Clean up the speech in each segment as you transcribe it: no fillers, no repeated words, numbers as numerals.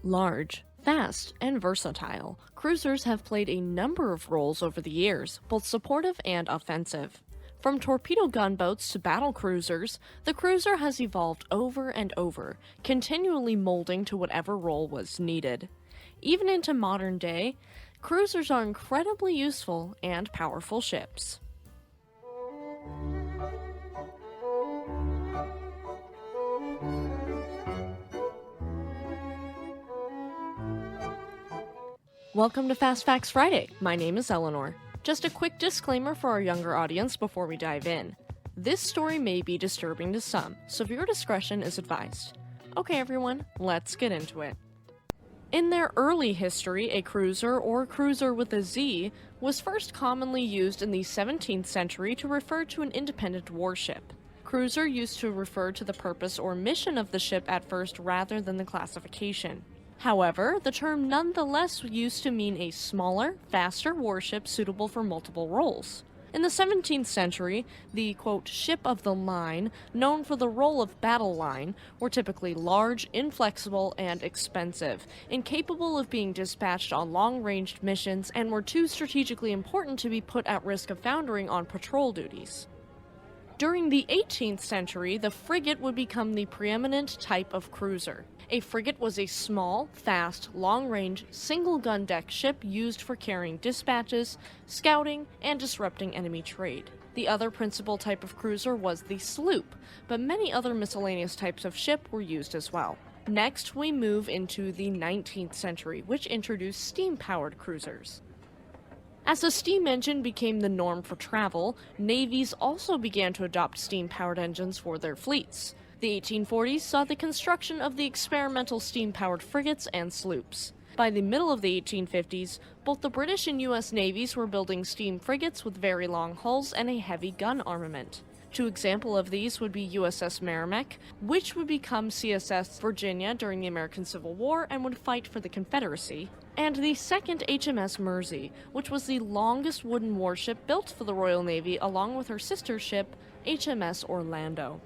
Large, fast, and versatile, cruisers have played a number of roles over the years, both supportive and offensive. From torpedo gunboats to battlecruisers, the cruiser has evolved over and over, continually molding to whatever role was needed. Even into modern day, cruisers are incredibly useful and powerful ships. Welcome to Fast Facts Friday. My name is Eleanor. Just a quick disclaimer for our younger audience before we dive in. This story may be disturbing to some, so viewer discretion is advised. Okay everyone, let's get into it. In their early history, a cruiser, or cruiser with a Z, was first commonly used in the 17th century to refer to an independent warship. Cruiser used to refer to the purpose or mission of the ship at first rather than the classification. However, the term nonetheless used to mean a smaller, faster warship suitable for multiple roles. In the 17th century, the, quote, ship of the line, known for the role of battle line, were typically large, inflexible, and expensive, incapable of being dispatched on long-ranged missions, and were too strategically important to be put at risk of foundering on patrol duties. During the 18th century, the frigate would become the preeminent type of cruiser. A frigate was a small, fast, long-range, single-gun deck ship used for carrying dispatches, scouting, and disrupting enemy trade. The other principal type of cruiser was the sloop, but many other miscellaneous types of ship were used as well. Next, we move into the 19th century, which introduced steam-powered cruisers. As the steam engine became the norm for travel, navies also began to adopt steam-powered engines for their fleets. The 1840s saw the construction of the experimental steam-powered frigates and sloops. By the middle of the 1850s, both the British and US navies were building steam frigates with very long hulls and a heavy gun armament. Two examples of these would be USS Merrimack, which would become CSS Virginia during the American Civil War and would fight for the Confederacy, and the second HMS Mersey, which was the longest wooden warship built for the Royal Navy along with her sister ship, HMS Orlando.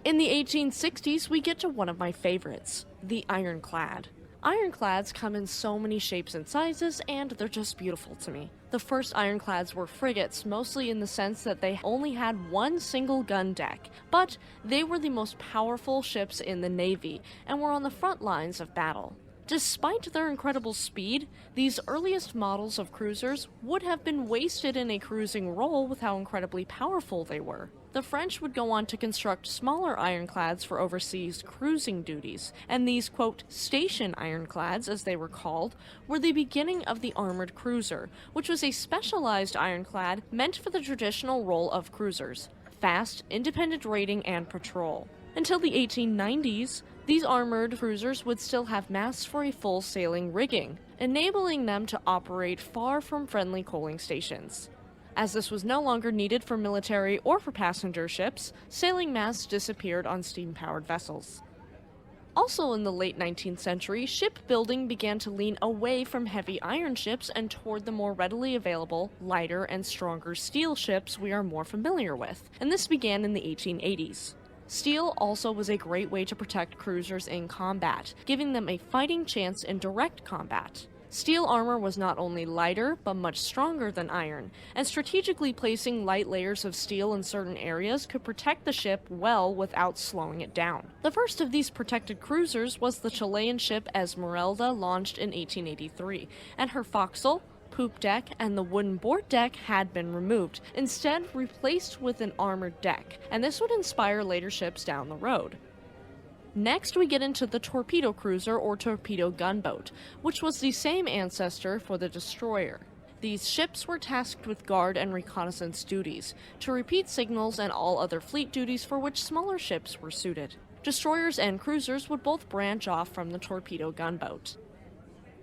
In the 1860s, we get to one of my favorites, the Ironclad. Ironclads come in so many shapes and sizes, and they're just beautiful to me. The first ironclads were frigates, mostly in the sense that they only had one single gun deck, but they were the most powerful ships in the Navy, and were on the front lines of battle. Despite their incredible speed, these earliest models of cruisers would have been wasted in a cruising role with how incredibly powerful they were. The French would go on to construct smaller ironclads for overseas cruising duties, and these, quote, station ironclads, as they were called, were the beginning of the armored cruiser, which was a specialized ironclad meant for the traditional role of cruisers: fast, independent raiding, and patrol. Until the 1890s, these armored cruisers would still have masts for a full sailing rigging, enabling them to operate far from friendly coaling stations. As this was no longer needed for military or for passenger ships, sailing masts disappeared on steam-powered vessels. Also in the late 19th century, shipbuilding began to lean away from heavy iron ships and toward the more readily available, lighter, and stronger steel ships we are more familiar with, and this began in the 1880s. Steel also was a great way to protect cruisers in combat, giving them a fighting chance in direct combat. Steel armor was not only lighter, but much stronger than iron, and strategically placing light layers of steel in certain areas could protect the ship well without slowing it down. The first of these protected cruisers was the Chilean ship Esmeralda, launched in 1883, and her forecastle, poop deck, and the wooden board deck had been removed, instead replaced with an armored deck, and this would inspire later ships down the road. Next, we get into the torpedo cruiser or torpedo gunboat, which was the same ancestor for the destroyer. These ships were tasked with guard and reconnaissance duties, to repeat signals and all other fleet duties for which smaller ships were suited. Destroyers and cruisers would both branch off from the torpedo gunboat.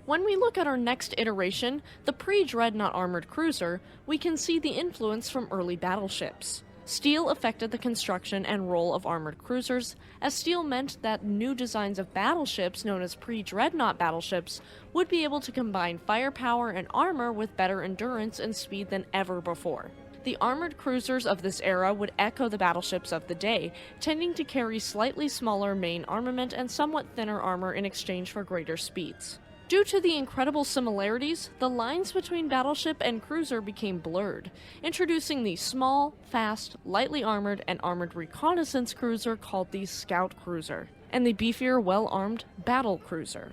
When we look at our next iteration, the Pre-Dreadnought armored cruiser, we can see the influence from early battleships. Steel affected the construction and role of armored cruisers, as steel meant that new designs of battleships, known as pre-dreadnought battleships, would be able to combine firepower and armor with better endurance and speed than ever before. The armored cruisers of this era would echo the battleships of the day, tending to carry slightly smaller main armament and somewhat thinner armor in exchange for greater speeds. Due to the incredible similarities, the lines between battleship and cruiser became blurred, introducing the small, fast, lightly armored, and armored reconnaissance cruiser called the Scout Cruiser, and the beefier, well-armed Battlecruiser.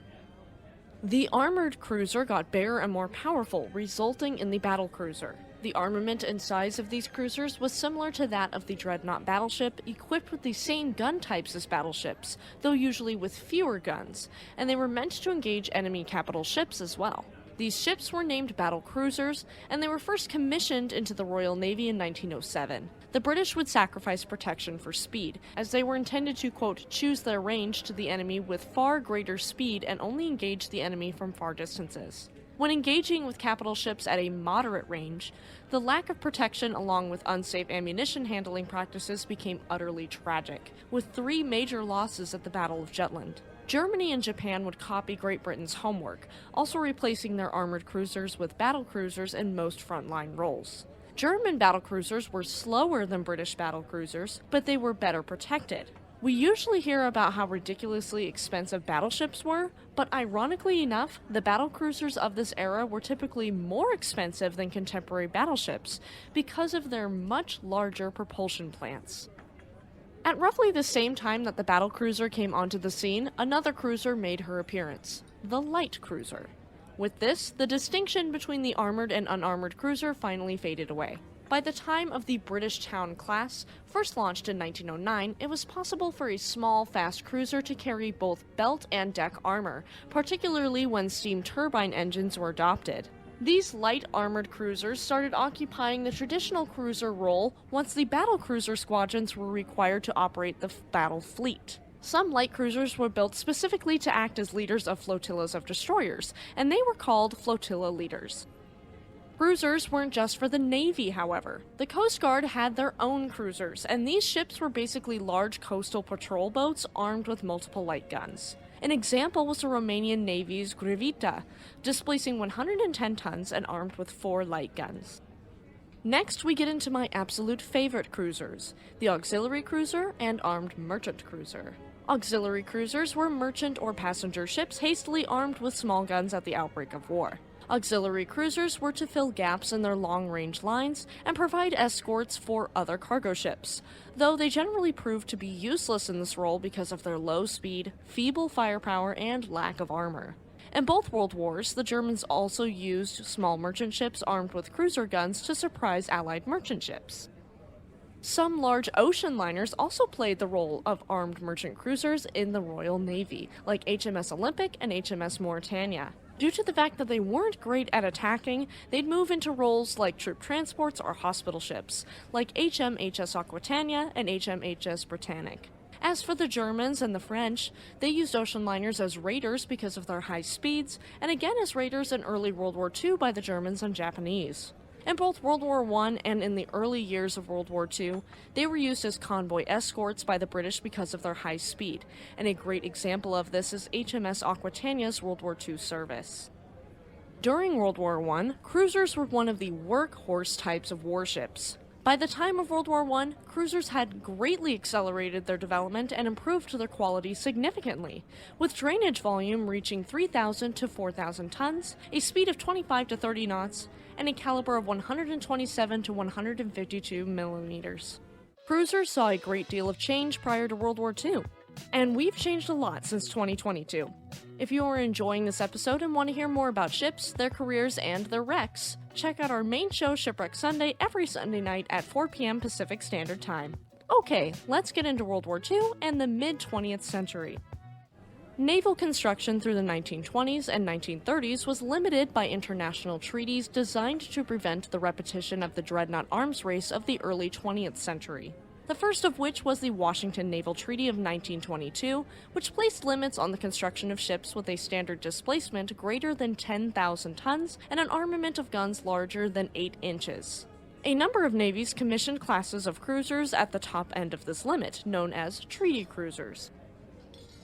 The armored cruiser got bigger and more powerful, resulting in the Battlecruiser. The armament and size of these cruisers was similar to that of the Dreadnought battleship, equipped with the same gun types as battleships, though usually with fewer guns, and they were meant to engage enemy capital ships as well. These ships were named Battlecruisers, and they were first commissioned into the Royal Navy in 1907. The British would sacrifice protection for speed, as they were intended to, quote, choose their range to the enemy with far greater speed and only engage the enemy from far distances. When engaging with capital ships at a moderate range, the lack of protection along with unsafe ammunition handling practices became utterly tragic, with 3 major losses at the Battle of Jutland. Germany and Japan would copy Great Britain's homework, also replacing their armored cruisers with battlecruisers in most frontline roles. German battlecruisers were slower than British battlecruisers, but they were better protected. We usually hear about how ridiculously expensive battleships were, but ironically enough, the battlecruisers of this era were typically more expensive than contemporary battleships because of their much larger propulsion plants. At roughly the same time that the battlecruiser came onto the scene, another cruiser made her appearance, the light cruiser. With this, the distinction between the armored and unarmored cruiser finally faded away. By the time of the British Town class, first launched in 1909, it was possible for a small, fast cruiser to carry both belt and deck armor, particularly when steam turbine engines were adopted. These light armored cruisers started occupying the traditional cruiser role once the battlecruiser squadrons were required to operate the battle fleet. Some light cruisers were built specifically to act as leaders of flotillas of destroyers, and they were called flotilla leaders. Cruisers weren't just for the Navy, however. The Coast Guard had their own cruisers, and these ships were basically large coastal patrol boats armed with multiple light guns. An example was the Romanian Navy's Gavotte, displacing 110 tons and armed with 4 light guns. Next, we get into my absolute favorite cruisers, the auxiliary cruiser and armed merchant cruiser. Auxiliary cruisers were merchant or passenger ships hastily armed with small guns at the outbreak of war. Auxiliary cruisers were to fill gaps in their long-range lines and provide escorts for other cargo ships, though they generally proved to be useless in this role because of their low speed, feeble firepower, and lack of armor. In both World Wars, the Germans also used small merchant ships armed with cruiser guns to surprise Allied merchant ships. Some large ocean liners also played the role of armed merchant cruisers in the Royal Navy, like HMS Olympic and HMS Mauretania. Due to the fact that they weren't great at attacking, they'd move into roles like troop transports or hospital ships, like HMHS Aquitania and HMHS Britannic. As for the Germans and the French, they used ocean liners as raiders because of their high speeds, and again as raiders in early World War II by the Germans and Japanese. In both World War I and in the early years of World War II, they were used as convoy escorts by the British because of their high speed, and a great example of this is HMS Aquitania's World War II service. During World War I, cruisers were one of the workhorse types of warships. By the time of World War I, cruisers had greatly accelerated their development and improved their quality significantly, with drainage volume reaching 3,000 to 4,000 tons, a speed of 25 to 30 knots, and a caliber of 127 to 152 millimeters. Cruisers saw a great deal of change prior to World War II, and we've changed a lot since 2022. If you are enjoying this episode and want to hear more about ships, their careers, and their wrecks, check out our main show, Shipwreck Sunday, every Sunday night at 4 p.m. Pacific Standard Time. Okay, let's get into World War II and the mid-20th century. Naval construction through the 1920s and 1930s was limited by international treaties designed to prevent the repetition of the dreadnought arms race of the early 20th century. The first of which was the Washington Naval Treaty of 1922, which placed limits on the construction of ships with a standard displacement greater than 10,000 tons and an armament of guns larger than 8 inches. A number of navies commissioned classes of cruisers at the top end of this limit, known as treaty cruisers.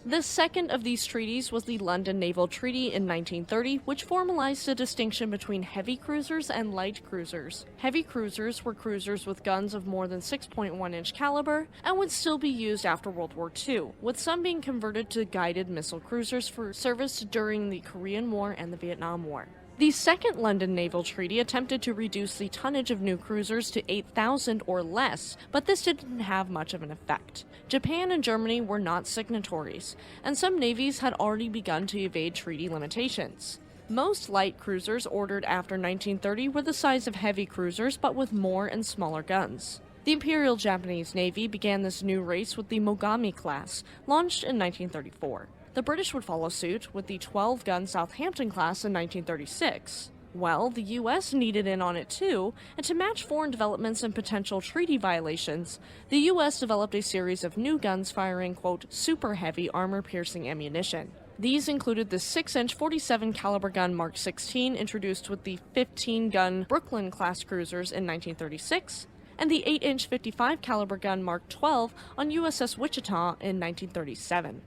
The second of these treaties was the London Naval Treaty in 1930, which formalized a distinction between heavy cruisers and light cruisers. Heavy cruisers were cruisers with guns of more than 6.1-inch caliber and would still be used after World War II, with some being converted to guided missile cruisers for service during the Korean War and the Vietnam War. The Second London Naval Treaty attempted to reduce the tonnage of new cruisers to 8,000 or less, but this didn't have much of an effect. Japan and Germany were not signatories, and some navies had already begun to evade treaty limitations. Most light cruisers ordered after 1930 were the size of heavy cruisers, but with more and smaller guns. The Imperial Japanese Navy began this new race with the Mogami class, launched in 1934. The British would follow suit with the 12-gun Southampton class in 1936. Well, the US needed in on it too, and to match foreign developments and potential treaty violations, the US developed a series of new guns firing, quote, super heavy armor-piercing ammunition. These included the 6-inch 47 caliber gun Mark 16 introduced with the 15-gun Brooklyn-class cruisers in 1936, and the 8-inch 55 caliber gun Mark 12 on USS Wichita in 1937.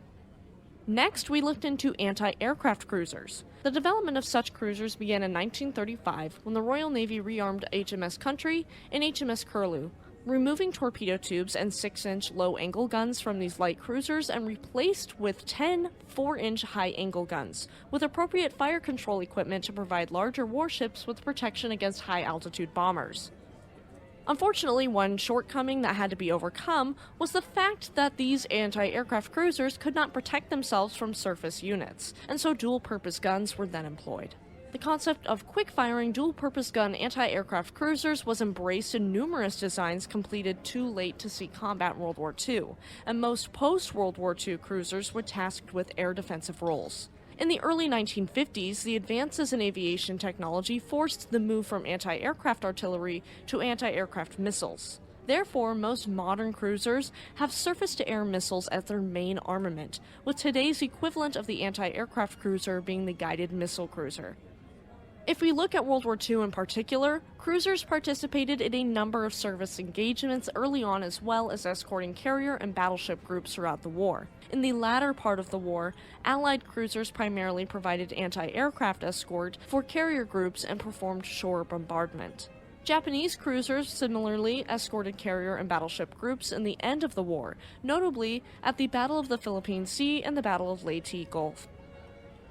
Next, we looked into anti-aircraft cruisers. The development of such cruisers began in 1935 when the Royal Navy rearmed HMS Country and HMS Curlew, removing torpedo tubes and 6-inch low-angle guns from these light cruisers and replaced with 10 4-inch high-angle guns, with appropriate fire control equipment to provide larger warships with protection against high-altitude bombers. Unfortunately, one shortcoming that had to be overcome was the fact that these anti-aircraft cruisers could not protect themselves from surface units, and so dual-purpose guns were then employed. The concept of quick-firing dual-purpose gun anti-aircraft cruisers was embraced in numerous designs completed too late to see combat in World War II, and most post-World War II cruisers were tasked with air defensive roles. In the early 1950s, the advances in aviation technology forced the move from anti-aircraft artillery to anti-aircraft missiles. Therefore, most modern cruisers have surface-to-air missiles as their main armament, with today's equivalent of the anti-aircraft cruiser being the guided missile cruiser. If we look at World War II in particular, cruisers participated in a number of service engagements early on, as well as escorting carrier and battleship groups throughout the war. In the latter part of the war, Allied cruisers primarily provided anti-aircraft escort for carrier groups and performed shore bombardment. Japanese cruisers similarly escorted carrier and battleship groups in the end of the war, notably at the Battle of the Philippine Sea and the Battle of Leyte Gulf.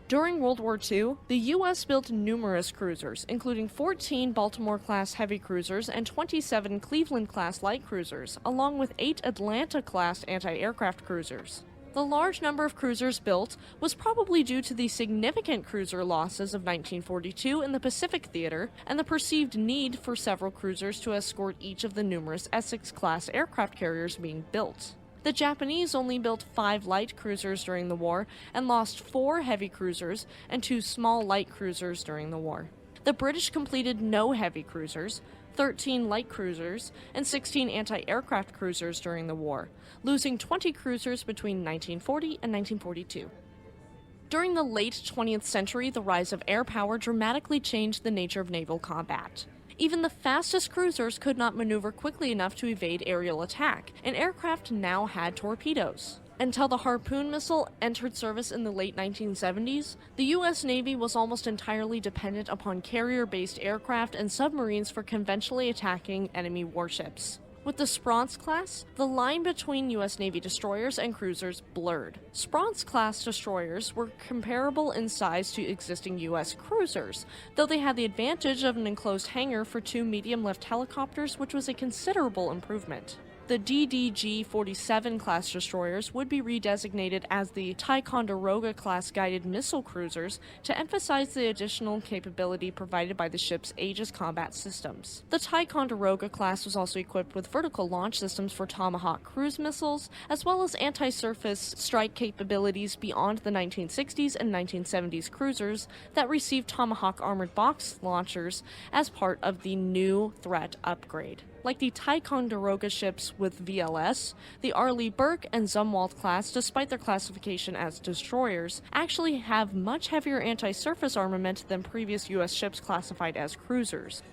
During World War II, the U.S. built numerous cruisers, including 14 Baltimore-class heavy cruisers and 27 Cleveland-class light cruisers, along with 8 Atlanta-class anti-aircraft cruisers. The large number of cruisers built was probably due to the significant cruiser losses of 1942 in the Pacific Theater and the perceived need for several cruisers to escort each of the numerous Essex-class aircraft carriers being built. The Japanese only built 5 light cruisers during the war and lost 4 heavy cruisers and 2 small light cruisers during the war. The British completed no heavy cruisers, 13 light cruisers, and 16 anti-aircraft cruisers during the war, losing 20 cruisers between 1940 and 1942. During the late 20th century, the rise of air power dramatically changed the nature of naval combat. Even the fastest cruisers could not maneuver quickly enough to evade aerial attack, and aircraft now had torpedoes. Until the Harpoon missile entered service in the late 1970s, the U.S. Navy was almost entirely dependent upon carrier-based aircraft and submarines for conventionally attacking enemy warships. With the Spronz class, the line between U.S. Navy destroyers and cruisers blurred. Spronz-class destroyers were comparable in size to existing U.S. cruisers, though they had the advantage of an enclosed hangar for 2 medium-lift helicopters, which was a considerable improvement. The DDG-47 class destroyers would be redesignated as the Ticonderoga class guided missile cruisers to emphasize the additional capability provided by the ship's Aegis combat systems. The Ticonderoga class was also equipped with vertical launch systems for Tomahawk cruise missiles, as well as anti-surface strike capabilities beyond the 1960s and 1970s cruisers that received Tomahawk armored box launchers as part of the new threat upgrade. Like the Ticonderoga ships with VLS, the Arleigh Burke and Zumwalt class, despite their classification as destroyers, actually have much heavier anti-surface armament than previous U.S. ships classified as cruisers.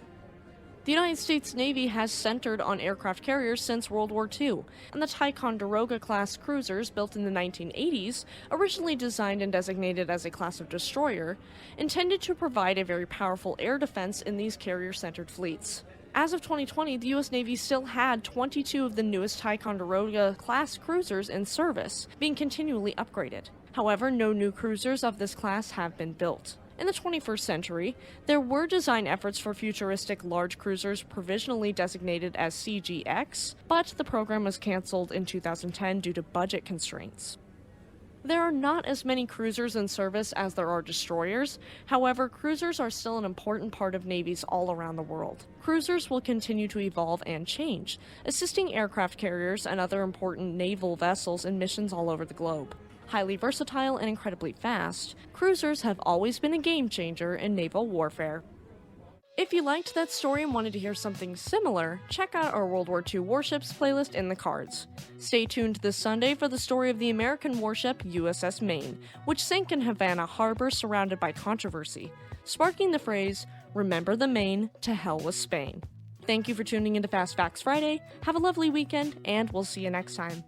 The United States Navy has centered on aircraft carriers since World War II, and the Ticonderoga-class cruisers, built in the 1980s, originally designed and designated as a class of destroyer, intended to provide a very powerful air defense in these carrier-centered fleets. As of 2020, the U.S. Navy still had 22 of the newest Ticonderoga-class cruisers in service, being continually upgraded. However, no new cruisers of this class have been built. In the 21st century, there were design efforts for futuristic large cruisers provisionally designated as CGX, but the program was canceled in 2010 due to budget constraints. There are not as many cruisers in service as there are destroyers. However, cruisers are still an important part of navies all around the world. Cruisers will continue to evolve and change, assisting aircraft carriers and other important naval vessels in missions all over the globe. Highly versatile and incredibly fast, cruisers have always been a game changer in naval warfare. If you liked that story and wanted to hear something similar, check out our World War II Warships playlist in the cards. Stay tuned this Sunday for the story of the American warship USS Maine, which sank in Havana Harbor surrounded by controversy, sparking the phrase, "Remember the Maine, to hell with Spain." Thank you for tuning into Fast Facts Friday, have a lovely weekend, and we'll see you next time.